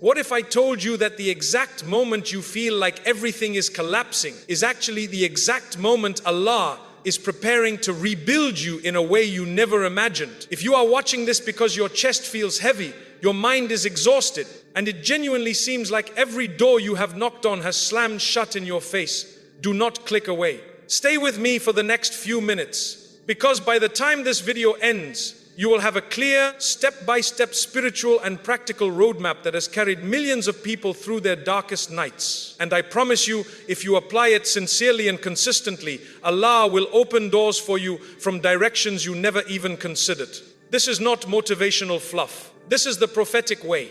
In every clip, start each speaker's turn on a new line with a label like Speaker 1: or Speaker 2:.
Speaker 1: What if I told you that the exact moment you feel like everything is collapsing is actually the exact moment Allah is preparing to rebuild you in a way you never imagined? If you are watching this because your chest feels heavy, your mind is exhausted, and it genuinely seems like every door you have knocked on has slammed shut in your face, do not click away. Stay with me for the next few minutes, because by the time this video ends, you will have a clear, step-by-step spiritual and practical roadmap that has carried millions of people through their darkest nights. And I promise you, if you apply it sincerely and consistently, Allah will open doors for you from directions you never even considered. This is not motivational fluff. This is the prophetic way.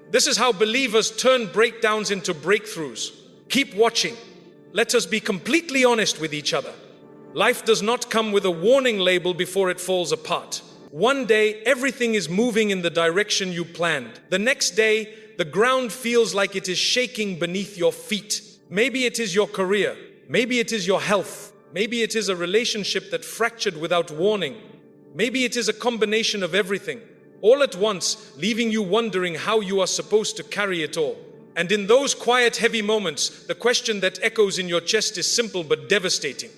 Speaker 1: This is how believers turn breakdowns into breakthroughs. Keep watching. Let us be completely honest with each other. Life does not come with a warning label before it falls apart. One day, everything is moving in the direction you planned. The next day, the ground feels like it is shaking beneath your feet. Maybe it is your career. Maybe it is your health. Maybe it is a relationship that fractured without warning. Maybe it is a combination of everything, all at once, leaving you wondering how you are supposed to carry it all. And in those quiet, heavy moments, the question that echoes in your chest is simple but devastating.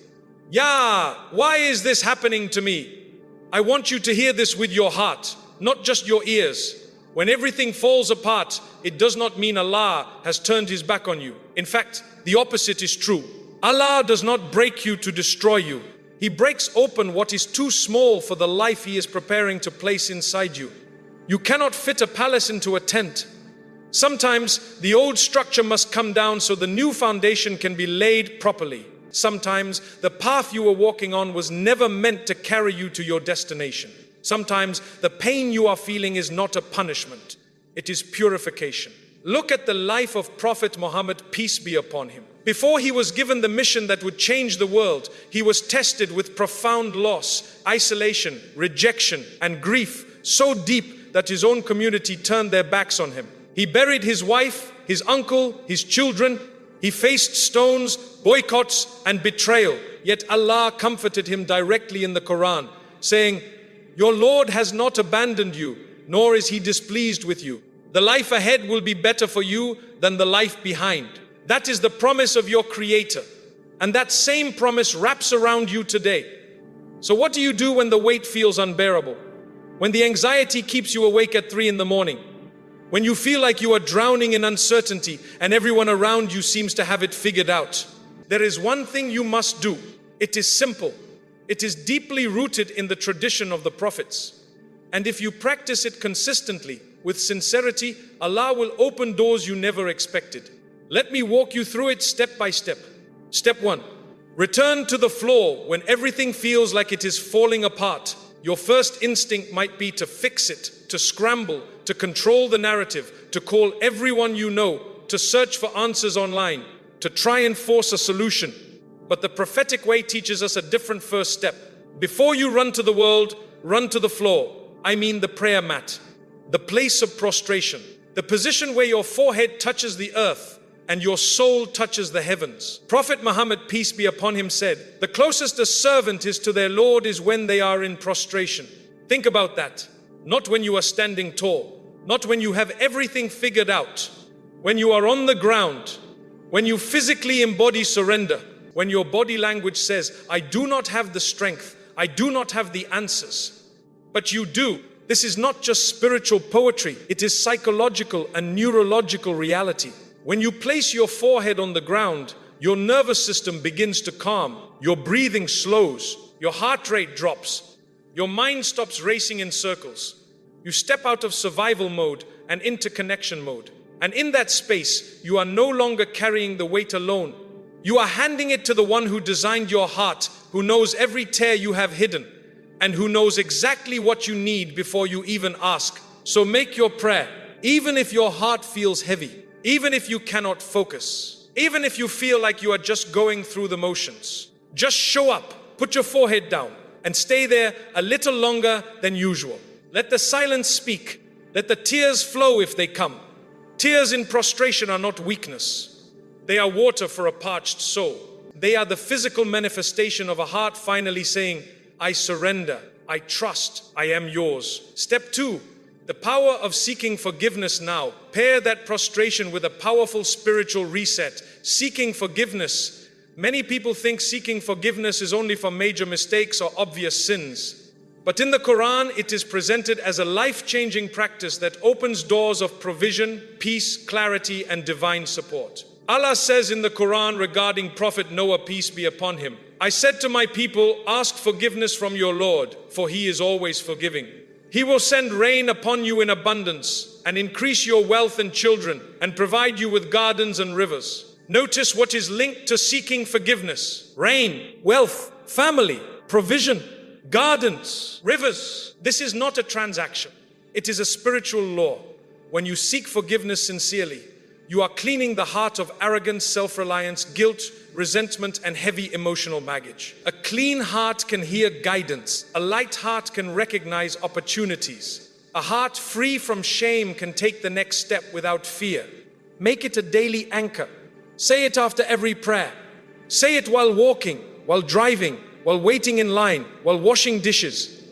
Speaker 1: Ya, why is this happening to me? I want you to hear this with your heart, not just your ears. When everything falls apart, it does not mean Allah has turned his back on you. In fact, the opposite is true. Allah does not break you to destroy you. He breaks open what is too small for the life He is preparing to place inside you. You cannot fit a palace into a tent. Sometimes the old structure must come down so the new foundation can be laid properly. Sometimes the path you were walking on was never meant to carry you to your destination. Sometimes the pain you are feeling is not a punishment, it is purification. Look at the life of Prophet Muhammad, peace be upon him. Before he was given the mission that would change the world, he was tested with profound loss, isolation, rejection, and grief so deep that his own community turned their backs on him. He buried his wife, his uncle, his children. He faced stones, boycotts, and betrayal. Yet Allah comforted him directly in the Quran, saying, "Your Lord has not abandoned you, nor is He displeased with you. The life ahead will be better for you than the life behind." That is the promise of your Creator. And that same promise wraps around you today. So what do you do when the weight feels unbearable? When the anxiety keeps you awake at 3 in the morning? When you feel like you are drowning in uncertainty and everyone around you seems to have it figured out? There is one thing you must do. It is simple. It is deeply rooted in the tradition of the prophets. And if you practice it consistently, with sincerity, Allah will open doors you never expected. Let me walk you through it step by step. Step 1. Return to the floor when everything feels like it is falling apart. Your first instinct might be to fix it, to scramble, to control the narrative, to call everyone you know, to search for answers online, to try and force a solution. But the prophetic way teaches us a different first step. Before you run to the world, run to the floor. I mean the prayer mat, the place of prostration, the position where your forehead touches the earth and your soul touches the heavens. Prophet Muhammad, peace be upon him, said, "The closest a servant is to their Lord is when they are in prostration." Think about that. Not when you are standing tall, not when you have everything figured out, when you are on the ground, when you physically embody surrender, when your body language says, "I do not have the strength, I do not have the answers." But you do. This is not just spiritual poetry, it is psychological and neurological reality. When you place your forehead on the ground, your nervous system begins to calm, your breathing slows, your heart rate drops, your mind stops racing in circles. You step out of survival mode and into connection mode. And in that space, you are no longer carrying the weight alone. You are handing it to the one who designed your heart, who knows every tear you have hidden, and who knows exactly what you need before you even ask. So make your prayer, even if your heart feels heavy, even if you cannot focus, even if you feel like you are just going through the motions. Just show up, put your forehead down, and stay there a little longer than usual. Let the silence speak. Let the tears flow if they come. Tears in prostration are not weakness. They are water for a parched soul. They are the physical manifestation of a heart finally saying, "I surrender, I trust, I am yours." Step 2, The power of seeking forgiveness now. Pair that prostration with a powerful spiritual reset. Seeking forgiveness. Many people think seeking forgiveness is only for major mistakes or obvious sins. But in the Quran, it is presented as a life-changing practice that opens doors of provision, peace, clarity, and divine support. Allah says in the Quran regarding Prophet Noah, peace be upon him, I said to my people, ask forgiveness from your Lord, for he is always forgiving. He will send rain upon you in abundance and increase your wealth and children and provide you with gardens and rivers. Notice what is linked to seeking forgiveness. Rain, wealth, family, provision, gardens, rivers. This is not a transaction. It is a spiritual law. When you seek forgiveness sincerely, you are cleaning the heart of arrogance, self-reliance, guilt, resentment, and heavy emotional baggage. A clean heart can hear guidance. A light heart can recognize opportunities. A heart free from shame can take the next step without fear. Make it a daily anchor. Say it after every prayer. Say it while walking, while driving, while waiting in line, while washing dishes.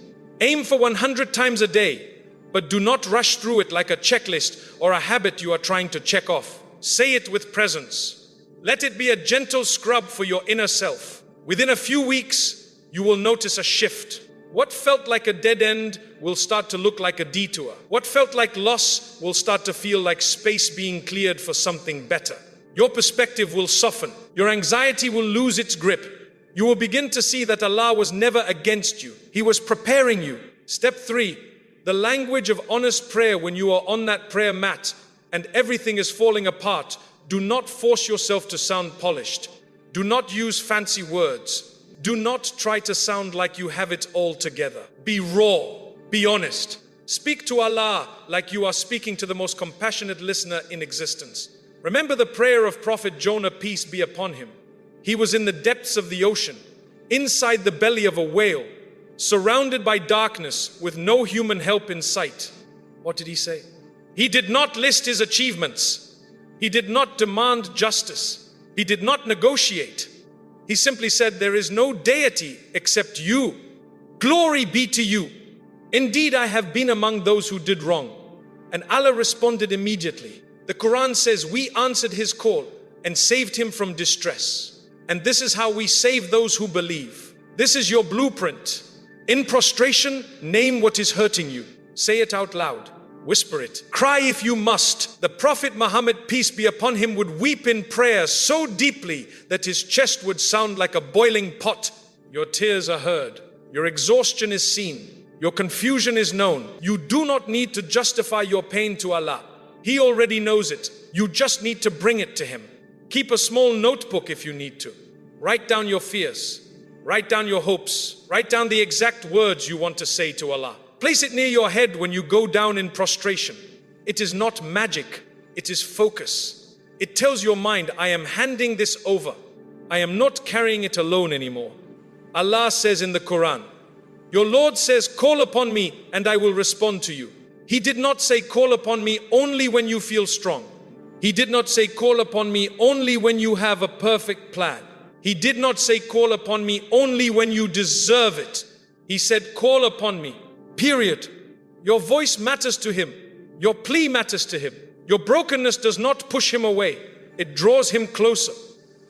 Speaker 1: Aim for 100 times a day, but do not rush through it like a checklist or a habit you are trying to check off. Say it with presence. Let it be a gentle scrub for your inner self. Within a few weeks, you will notice a shift. What felt like a dead end will start to look like a detour. What felt like loss will start to feel like space being cleared for something better. Your perspective will soften. Your anxiety will lose its grip. You will begin to see that Allah was never against you. He was preparing you. Step 3, the language of honest prayer. When you are on that prayer mat and everything is falling apart, do not force yourself to sound polished. Do not use fancy words. Do not try to sound like you have it all together. Be raw. Be honest. Speak to Allah like you are speaking to the most compassionate listener in existence. Remember the prayer of Prophet Jonah, peace be upon him. He was in the depths of the ocean, inside the belly of a whale, surrounded by darkness with no human help in sight. What did he say? He did not list his achievements. He did not demand justice. He did not negotiate. He simply said, there is no deity except you. Glory be to you. Indeed, I have been among those who did wrong. And Allah responded immediately. The Quran says we answered his call and saved him from distress. And this is how we save those who believe. This is your blueprint. In prostration, name what is hurting you. Say it out loud. Whisper it. Cry if you must. The Prophet Muhammad, peace be upon him, would weep in prayer so deeply that his chest would sound like a boiling pot. Your tears are heard. Your exhaustion is seen. Your confusion is known. You do not need to justify your pain to Allah. He already knows it. You just need to bring it to him. Keep a small notebook if you need to. Write down your fears. Write down your hopes. Write down the exact words you want to say to Allah. Place it near your head when you go down in prostration. It is not magic, it is focus. It tells your mind, I am handing this over. I am not carrying it alone anymore. Allah says in the Quran, your Lord says, call upon me and I will respond to you. He did not say, call upon me only when you feel strong. He did not say, call upon me only when you have a perfect plan. He did not say, call upon me only when you deserve it. He said, call upon me. Period. Your voice matters to him. Your plea matters to him. Your brokenness does not push him away. It draws him closer.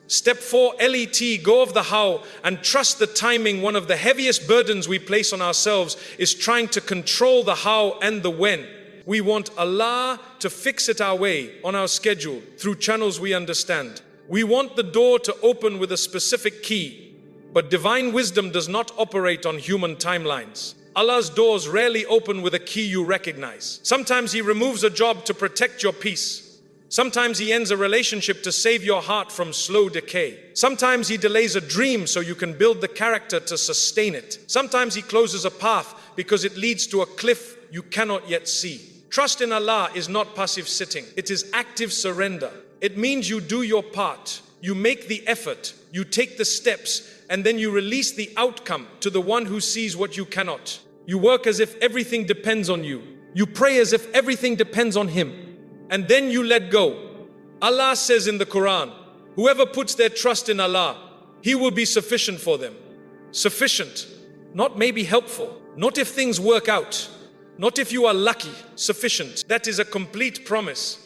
Speaker 1: Step 4, LET, go of the how and trust the timing. One of the heaviest burdens we place on ourselves is trying to control the how and the when. We want Allah to fix it our way, on our schedule, through channels we understand. We want the door to open with a specific key, but divine wisdom does not operate on human timelines. Allah's doors rarely open with a key you recognize. Sometimes He removes a job to protect your peace. Sometimes He ends a relationship to save your heart from slow decay. Sometimes He delays a dream so you can build the character to sustain it. Sometimes He closes a path because it leads to a cliff you cannot yet see. Trust in Allah is not passive sitting. It is active surrender. It means you do your part. You make the effort. You take the steps. And then you release the outcome to the one who sees what you cannot. You work as if everything depends on you. You pray as if everything depends on Him. And then you let go. Allah says in the Quran, whoever puts their trust in Allah, He will be sufficient for them. Sufficient, not maybe helpful, not if things work out. Not if you are lucky, sufficient. That is a complete promise.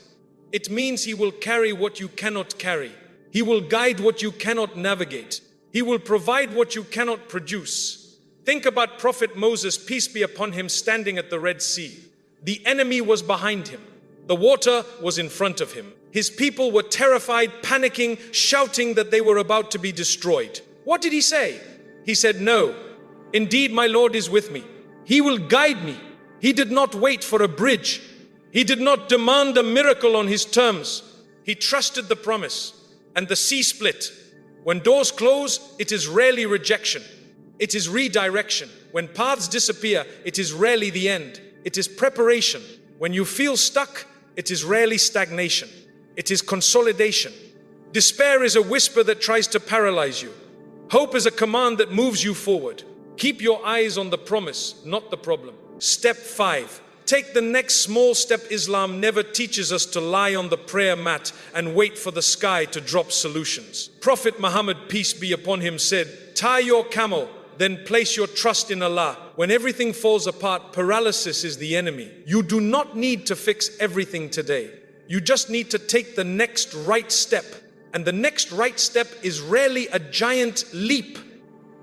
Speaker 1: It means He will carry what you cannot carry. He will guide what you cannot navigate. He will provide what you cannot produce. Think about Prophet Moses, peace be upon him, standing at the Red Sea. The enemy was behind him. The water was in front of him. His people were terrified, panicking, shouting that they were about to be destroyed. What did he say? He said, "No, indeed my Lord is with me. He will guide me." He did not wait for a bridge. He did not demand a miracle on his terms. He trusted the promise, and the sea split. When doors close, it is rarely rejection. It is redirection. When paths disappear, it is rarely the end. It is preparation. When you feel stuck, it is rarely stagnation. It is consolidation. Despair is a whisper that tries to paralyze you. Hope is a command that moves you forward. Keep your eyes on the promise, not the problem. Step 5. Take the next small step. Islam never teaches us to lie on the prayer mat and wait for the sky to drop solutions. Prophet Muhammad, peace be upon him, said, "Tie your camel, then place your trust in Allah." When everything falls apart, paralysis is the enemy. You do not need to fix everything today. You just need to take the next right step. And the next right step is rarely a giant leap.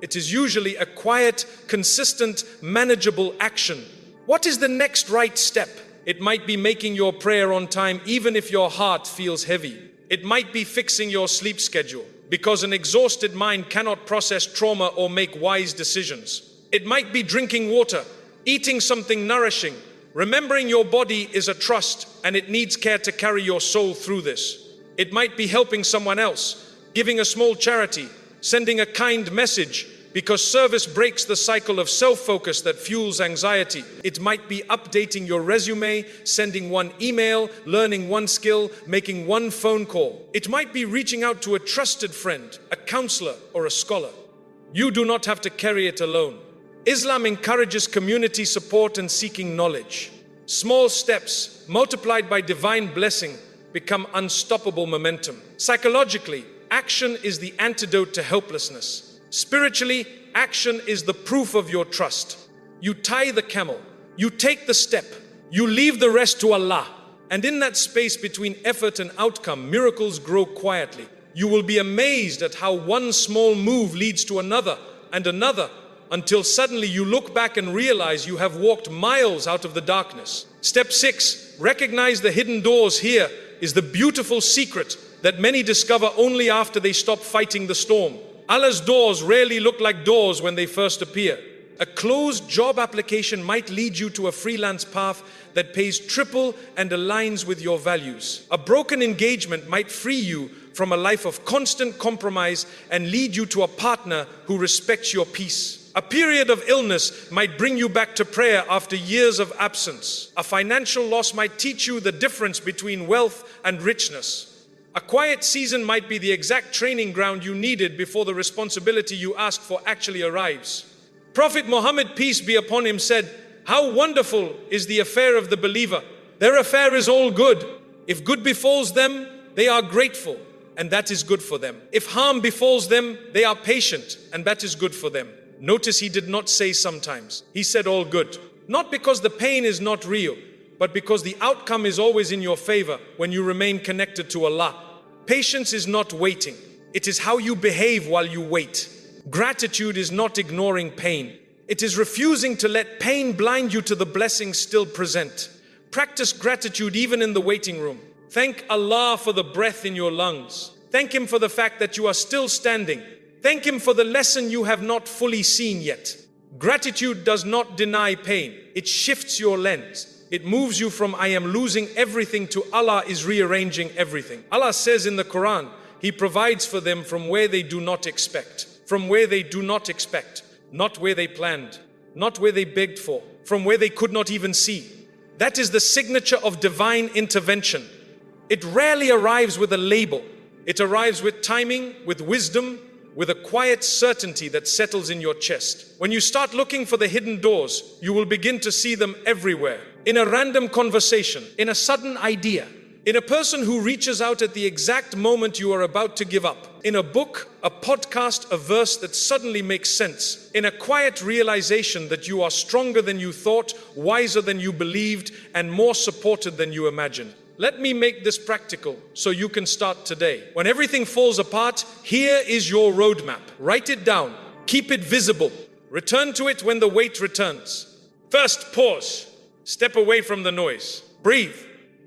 Speaker 1: It is usually a quiet, consistent, manageable action. What is the next right step? It might be making your prayer on time even if your heart feels heavy. It might be fixing your sleep schedule, because an exhausted mind cannot process trauma or make wise decisions. It might be drinking water, eating something nourishing, remembering your body is a trust and it needs care to carry your soul through this. It might be helping someone else, giving a small charity, sending a kind message, because service breaks the cycle of self-focus that fuels anxiety. It might be updating your resume, sending one email, learning one skill, making one phone call. It might be reaching out to a trusted friend, a counselor, or a scholar. You do not have to carry it alone. Islam encourages community support and seeking knowledge. Small steps, multiplied by divine blessing, become unstoppable momentum. Psychologically, action is the antidote to helplessness. Spiritually, action is the proof of your trust. You tie the camel, you take the step, you leave the rest to Allah. And in that space between effort and outcome, miracles grow quietly. You will be amazed at how one small move leads to another and another, until suddenly you look back and realize you have walked miles out of the darkness. Step 6, recognize the hidden doors. Here is the beautiful secret that many discover only after they stop fighting the storm. Allah's doors rarely look like doors when they first appear. A closed job application might lead you to a freelance path that pays triple and aligns with your values. A broken engagement might free you from a life of constant compromise and lead you to a partner who respects your peace. A period of illness might bring you back to prayer after years of absence. A financial loss might teach you the difference between wealth and richness. A quiet season might be the exact training ground you needed before the responsibility you asked for actually arrives. Prophet Muhammad, peace be upon him, said, "How wonderful is the affair of the believer. Their affair is all good. If good befalls them, they are grateful, and that is good for them. If harm befalls them, they are patient, and that is good for them." Notice he did not say sometimes. He said all good. Not because the pain is not real, but because the outcome is always in your favor when you remain connected to Allah. Patience is not waiting. It is how you behave while you wait. Gratitude is not ignoring pain. It is refusing to let pain blind you to the blessings still present. Practice gratitude even in the waiting room. Thank Allah for the breath in your lungs. Thank Him for the fact that you are still standing. Thank Him for the lesson you have not fully seen yet. Gratitude does not deny pain. It shifts your lens. It moves you from "I am losing everything" to "Allah is rearranging everything." Allah says in the Quran, He provides for them from where they do not expect. From where they do not expect. Not where they planned. Not where they begged for. From where they could not even see. That is the signature of divine intervention. It rarely arrives with a label. It arrives with timing, with wisdom, with a quiet certainty that settles in your chest. When you start looking for the hidden doors, you will begin to see them everywhere. In a random conversation, in a sudden idea, in a person who reaches out at the exact moment you are about to give up. In a book, a podcast, a verse that suddenly makes sense. In a quiet realization that you are stronger than you thought, wiser than you believed, and more supported than you imagined. Let me make this practical so you can start today. When everything falls apart, here is your roadmap. Write it down. Keep it visible. Return to it when the weight returns. First, pause. Step away from the noise. Breathe.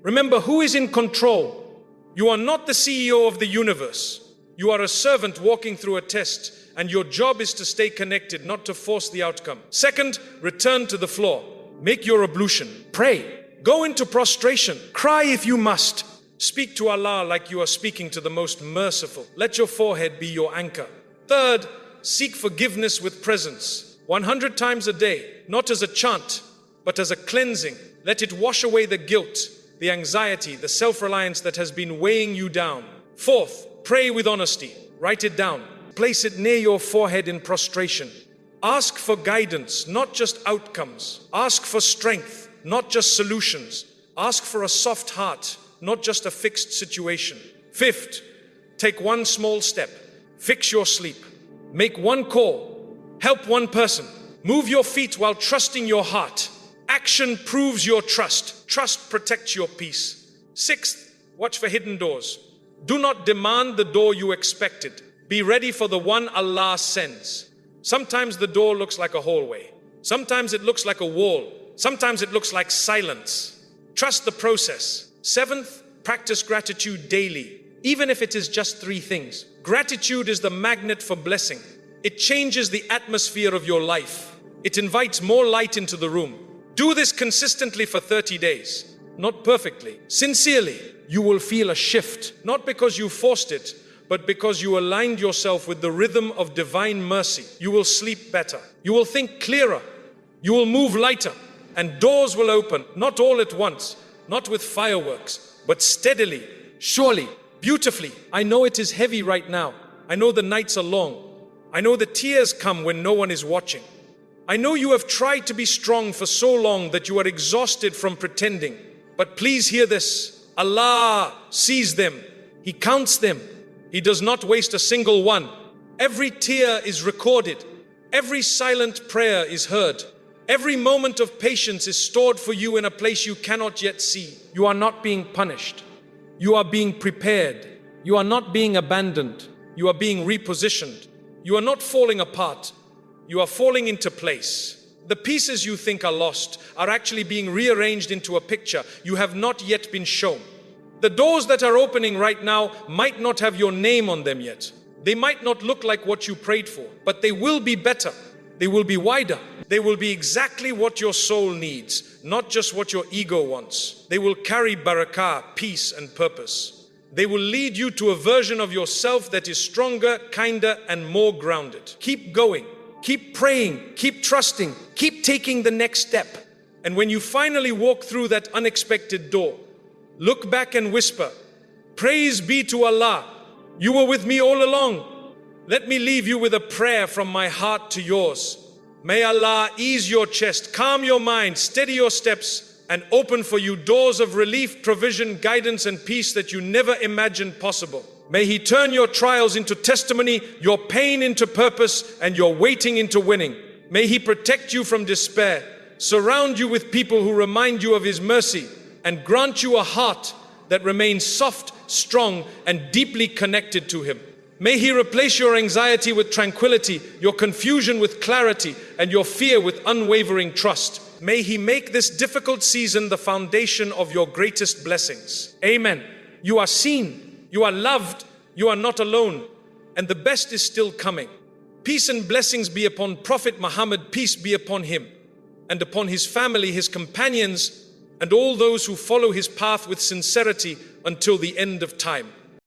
Speaker 1: Remember who is in control. You are not the CEO of the universe. You are a servant walking through a test, and your job is to stay connected, not to force the outcome. Second, return to the floor. Make your ablution. Pray. Go into prostration. Cry if you must. Speak to Allah like you are speaking to the most merciful. Let your forehead be your anchor. Third, seek forgiveness with presence. 100 times a day, not as a chant, but as a cleansing. Let it wash away the guilt, the anxiety, the self-reliance that has been weighing you down. Fourth, pray with honesty. Write it down. Place it near your forehead in prostration. Ask for guidance, not just outcomes. Ask for strength, not just solutions. Ask for a soft heart, not just a fixed situation. Fifth, take one small step. Fix your sleep. Make one call. Help one person. Move your feet while trusting your heart. Action proves your trust. Trust protects your peace. Sixth, watch for hidden doors. Do not demand the door you expected. Be ready for the one Allah sends. Sometimes the door looks like a hallway. Sometimes it looks like a wall. Sometimes it looks like silence. Trust the process. Seventh, practice gratitude daily, even if it is just 3 things. Gratitude is the magnet for blessing. It changes the atmosphere of your life. It invites more light into the room. Do this consistently for 30 days. Not perfectly. Sincerely, you will feel a shift. Not because you forced it, but because you aligned yourself with the rhythm of divine mercy. You will sleep better. You will think clearer. You will move lighter. And doors will open, not all at once, not with fireworks, but steadily, surely, beautifully. I know it is heavy right now. I know the nights are long. I know the tears come when no one is watching. I know you have tried to be strong for so long that you are exhausted from pretending. But please hear this. Allah sees them. He counts them. He does not waste a single one. Every tear is recorded. Every silent prayer is heard. Every moment of patience is stored for you in a place you cannot yet see. You are not being punished. You are being prepared. You are not being abandoned. You are being repositioned. You are not falling apart. You are falling into place. The pieces you think are lost are actually being rearranged into a picture you have not yet been shown. The doors that are opening right now might not have your name on them yet. They might not look like what you prayed for, but they will be better. They will be wider. They will be exactly what your soul needs, not just what your ego wants. They will carry barakah, peace and purpose. They will lead you to a version of yourself that is stronger, kinder and more grounded. Keep going. Keep praying, keep trusting, keep taking the next step. And when you finally walk through that unexpected door, look back and whisper, "Praise be to Allah. You were with me all along." Let me leave you with a prayer from my heart to yours. May Allah ease your chest, calm your mind, steady your steps, and open for you doors of relief, provision, guidance, and peace that you never imagined possible. May He turn your trials into testimony, your pain into purpose, and your waiting into winning. May He protect you from despair, surround you with people who remind you of His mercy, and grant you a heart that remains soft, strong, and deeply connected to Him. May He replace your anxiety with tranquility, your confusion with clarity, and your fear with unwavering trust. May He make this difficult season the foundation of your greatest blessings. Amen. You are seen. You are loved, you are not alone, and the best is still coming. Peace and blessings be upon Prophet Muhammad, peace be upon him, and upon his family, his companions, and all those who follow his path with sincerity until the end of time.